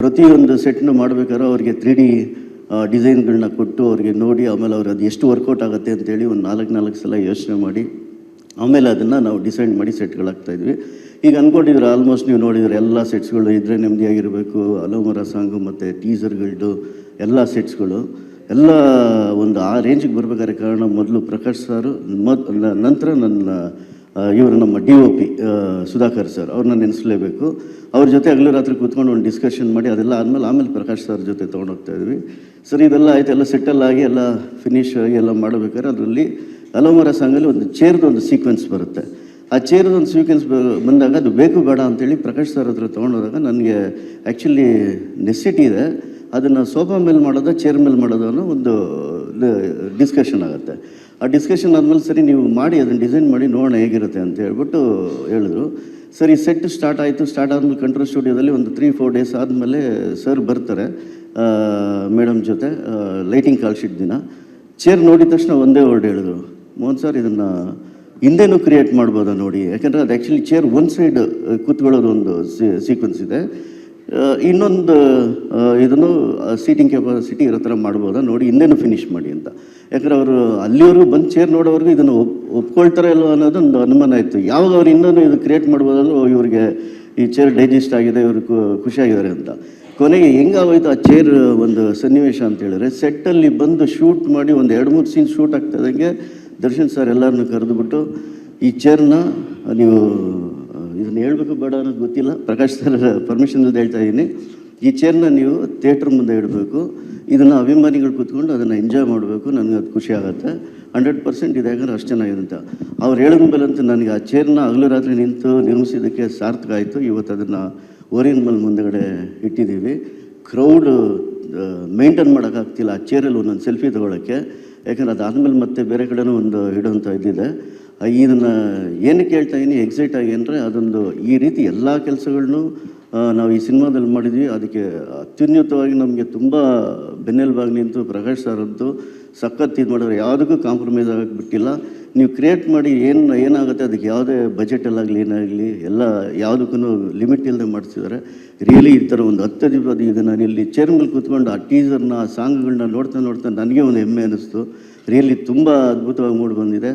ಪ್ರತಿಯೊಂದು ಸೆಟ್ನು ಮಾಡಬೇಕಾದ್ರೆ ಅವ್ರಿಗೆ 3D ಡಿಸೈನ್ಗಳನ್ನ ಕೊಟ್ಟು ಅವ್ರಿಗೆ ನೋಡಿ ಆಮೇಲೆ ಅವ್ರು ಅದು ಎಷ್ಟು ವರ್ಕೌಟ್ ಆಗುತ್ತೆ ಅಂತೇಳಿ ಒಂದು 4 ಸಲ ಯೋಚನೆ ಮಾಡಿ ಆಮೇಲೆ ಅದನ್ನು ನಾವು ಡಿಸೈಡ್ ಮಾಡಿ ಸೆಟ್ಗಳಾಗ್ತಾಯಿದ್ವಿ. ಈಗ ಅಂದ್ಕೊಂಡಿದ್ರೆ ಆಲ್ಮೋಸ್ಟ್ ನೀವು ನೋಡಿದರೆ ಎಲ್ಲ ಸೆಟ್ಸ್ಗಳು ಇದ್ರೆ ನೆಮ್ಮದಿಯಾಗಿರಬೇಕು, ಹಲವು ಮರ ಸಾಂಗು ಮತ್ತು ಟೀಸರ್ಗಳದ್ದು ಎಲ್ಲ ಸೆಟ್ಸ್ಗಳು ಎಲ್ಲ ಒಂದು ಆ ರೇಂಜಿಗೆ ಬರಬೇಕಾದ್ರೆ ಕಾರಣ ಮೊದಲು ಪ್ರಕಾಶ್ ಸರ್, ನಂತರ ಇವರು ನಮ್ಮ DOP ಸುಧಾಕರ್ ಸರ್ ಅವ್ರನ್ನ ನೆನೆಸಲೇಬೇಕು. ಅವ್ರ ಜೊತೆ ಹಗಲು ರಾತ್ರಿ ಕೂತ್ಕೊಂಡು ಒಂದು ಡಿಸ್ಕಷನ್ ಮಾಡಿ ಅದೆಲ್ಲ ಆಮೇಲೆ ಪ್ರಕಾಶ್ ಸರ್ ಜೊತೆ ತೊಗೊಂಡೋಗ್ತಾಯಿದ್ವಿ. ಸರ್ ಇದೆಲ್ಲ ಆಯಿತು, ಎಲ್ಲ ಸೆಟ್ಟಲ್ ಆಗಿ ಎಲ್ಲ ಫಿನಿಶ್ ಆಗಿ ಎಲ್ಲ ಮಾಡಬೇಕಾದ್ರೆ ಅದರಲ್ಲಿ ಹಲವು ಮರ ಸಾಂಗಲ್ಲಿ ಒಂದು ಚೇರ್ದೊಂದು ಸೀಕ್ವೆನ್ಸ್ ಬರುತ್ತೆ. ಆ ಚೇರ್ದೊಂದು ಸೀಕ್ವೆನ್ಸ್ ಬಂದಾಗ ಅದು ಬೇಕು ಬೇಡ ಅಂತೇಳಿ ಪ್ರಕಾಶ್ ಸರ್ ಹತ್ರ ತೊಗೊಂಡೋದಾಗ ನನಗೆ ಆ್ಯಕ್ಚುಲಿ ನೆಸಿಟಿ ಇದೆ, ಅದನ್ನು ಸೋಫಾ ಮೇಲೆ ಮಾಡೋದು ಚೇರ್ ಮೇಲೆ ಮಾಡೋದು ಅನ್ನೋ ಒಂದು ಡಿಸ್ಕಷನ್ ಆಗುತ್ತೆ. ಆ ಡಿಸ್ಕಷನ್ ಆದಮೇಲೆ ಸರಿ ನೀವು ಮಾಡಿ ಅದನ್ನು ಡಿಸೈನ್ ಮಾಡಿ ನೋಡೋಣ ಹೇಗಿರುತ್ತೆ ಅಂತ ಹೇಳ್ಬಿಟ್ಟು ಹೇಳಿದ್ರು. ಸರಿ ಸೆಟ್ ಸ್ಟಾರ್ಟ್ ಆಯಿತು. ಸ್ಟಾರ್ಟ್ ಆದಮೇಲೆ ಕಂಟ್ರೋಲ್ ಸ್ಟುಡಿಯೋದಲ್ಲಿ ಒಂದು 3-4 ಡೇಸ್ ಆದಮೇಲೆ ಸರ್ ಬರ್ತಾರೆ ಮೇಡಮ್ ಜೊತೆ ಲೈಟಿಂಗ್ ಕಾಲ್ ಶೀಟ್ ದಿನ. ಚೇರ್ ನೋಡಿದ ತಕ್ಷಣ ಒಂದೇ ವರ್ಡ್ ಹೇಳಿದ್ರು, ಮೋಹನ್ ಸರ್ ಇದನ್ನು ಹಿಂದೆನೂ ಕ್ರಿಯೇಟ್ ಮಾಡ್ಬೋದಾ ನೋಡಿ, ಯಾಕಂದರೆ ಅದು ಆ್ಯಕ್ಚುಲಿ ಚೇರ್ ಒಂದು ಸೈಡ್ ಕೂತ್ಕೊಳ್ಳೋದು ಒಂದು ಸೀಕ್ವೆನ್ಸ್ ಇದೆ, ಇನ್ನೊಂದು ಇದನ್ನು ಸೀಟಿಂಗ್ ಕೆಪಾಸಿಟಿ ಇರೋ ಥರ ಮಾಡ್ಬೋದಾ ನೋಡಿ, ಹಿಂದೆನೂ ಫಿನಿಷ್ ಮಾಡಿ ಅಂತ. ಯಾಕಂದರೆ ಅವರು ಅಲ್ಲಿವರೆಗೂ ಬಂದು ಚೇರ್ ನೋಡೋವರೆಗೂ ಇದನ್ನು ಒಪ್ಕೊಳ್ತಾರೆ ಅಲ್ವ ಅನ್ನೋದೊಂದು ಅನುಮಾನ ಇತ್ತು. ಯಾವಾಗ ಅವ್ರು ಇನ್ನೊಂದು ಇದು ಕ್ರಿಯೇಟ್ ಮಾಡ್ಬೋದಲ್ಲೋ ಇವರಿಗೆ ಈ ಚೇರ್ ಡೈಜೆಸ್ಟ್ ಆಗಿದೆ, ಇವರು ಖುಷಿಯಾಗಿದ್ದಾರೆ ಅಂತ. ಕೊನೆಗೆ ಹೆಂಗಾಗೋಯ್ತು ಆ ಚೇರ್ ಒಂದು ಸನ್ನಿವೇಶ ಅಂತ ಹೇಳಿದ್ರೆ, ಸೆಟ್ಟಲ್ಲಿ ಬಂದು ಶೂಟ್ ಮಾಡಿ ಒಂದು 2-3 ಸೀನ್ ಶೂಟ್ ಆಗ್ತದಂಗೆ ದರ್ಶನ್ ಸರ್ ಎಲ್ಲರನ್ನೂ ಕರೆದುಬಿಟ್ಟು ಈ ಚೇರ್ನ ನೀವು ಇದನ್ನು ಹೇಳಬೇಕು ಬೇಡ ಅನ್ನೋದು ಗೊತ್ತಿಲ್ಲ, ಪ್ರಕಾಶ್ ಸರ್ ಪರ್ಮಿಷನ್ ಇಲ್ಲದೆ ಹೇಳ್ತಾ ಇದ್ದೀನಿ, ಈ ಚೇರ್ನ ನೀವು ಥಿಯೇಟ್ರ್ ಮುಂದೆ ಇಡಬೇಕು, ಇದನ್ನು ಅಭಿಮಾನಿಗಳು ಕೂತ್ಕೊಂಡು ಅದನ್ನು ಎಂಜಾಯ್ ಮಾಡಬೇಕು, ನನಗೆ ಅದು ಖುಷಿ ಆಗುತ್ತೆ, 100% ಇದೆ, ಯಾಕಂದ್ರೆ ಅಷ್ಟು ಚೆನ್ನಾಗಿದೆ ಅಂತ ಅವ್ರು ಹೇಳಿದ ಮೇಲಂತೂ ನನಗೆ ಆ ಚೇರ್ನ ಹಗಲು ರಾತ್ರಿ ನಿಂತು ನಿರ್ಮಿಸಿದ್ದಕ್ಕೆ ಸಾರ್ಥಕ ಆಯಿತು. ಇವತ್ತು ಅದನ್ನು ಓರಿಯನ್ ಮಲ್ ಮುಂದೆಗಡೆ ಇಟ್ಟಿದ್ದೀವಿ. ಕ್ರೌಡ್ ಮೇಂಟೈನ್ ಮಾಡೋಕ್ಕಾಗ್ತಿಲ್ಲ ಆ ಚೇರಲ್ಲಿ ಒಂದೊಂದು ಸೆಲ್ಫಿ ತೊಗೊಳಕ್ಕೆ, ಯಾಕಂದ್ರೆ ಅದಾದಮೇಲೆ ಮತ್ತೆ ಬೇರೆ ಕಡೆನೂ ಒಂದು ಇಡುವಂಥ ಇದ್ದಿದೆ. ಇದನ್ನು ಏನಕ್ಕೆ ಹೇಳ್ತಾ ಇದ್ದೀನಿ ಎಕ್ಸೈಟ್ ಆಗಿ ಅಂದರೆ, ಅದೊಂದು ಈ ರೀತಿ ಎಲ್ಲ ಕೆಲಸಗಳನ್ನೂ ನಾವು ಈ ಸಿನಿಮಾದಲ್ಲಿ ಮಾಡಿದ್ವಿ. ಅದಕ್ಕೆ ಅತ್ಯುನ್ನತವಾಗಿ ನಮಗೆ ತುಂಬ ಬೆನ್ನೆಲುಬಾಗಿ ನಿಂತು ಪ್ರಕಾಶ್ ಸರ್ ಅಂತೂ ಸಖತ್ ಇದು ಮಾಡಿದ್ರೆ, ಯಾವುದಕ್ಕೂ ಕಾಂಪ್ರಮೈಸ್ ಆಗಕ್ಕೆ ಬಿಟ್ಟಿಲ್ಲ. ನೀವು ಕ್ರಿಯೇಟ್ ಮಾಡಿ ಏನಾಗುತ್ತೆ ಅದಕ್ಕೆ ಯಾವುದೇ ಬಜೆಟಲ್ಲಾಗಲಿ ಏನಾಗಲಿ ಎಲ್ಲ ಯಾವುದಕ್ಕೂ ಲಿಮಿಟ್ ಇಲ್ಲದೆ ಮಾಡಿಸಿದ್ದಾರೆ. ರಿಯಲಿ ಈ ಥರ ಒಂದು 10 ದಿವಸ ಈಗ ನಾನು ಇಲ್ಲಿ ಚೇರ್ ಮೇಲೆ ಕೂತ್ಕೊಂಡು ಆ ಟೀಸರ್ನ ಆ ಸಾಂಗ್ಗಳನ್ನ ನೋಡ್ತಾ ನನಗೆ ಒಂದು ಹೆಮ್ಮೆ ಅನ್ನಿಸ್ತು. ರಿಯಲಿ ತುಂಬ ಅದ್ಭುತವಾಗಿ ಮೂಡಿ ಬಂದಿದೆ.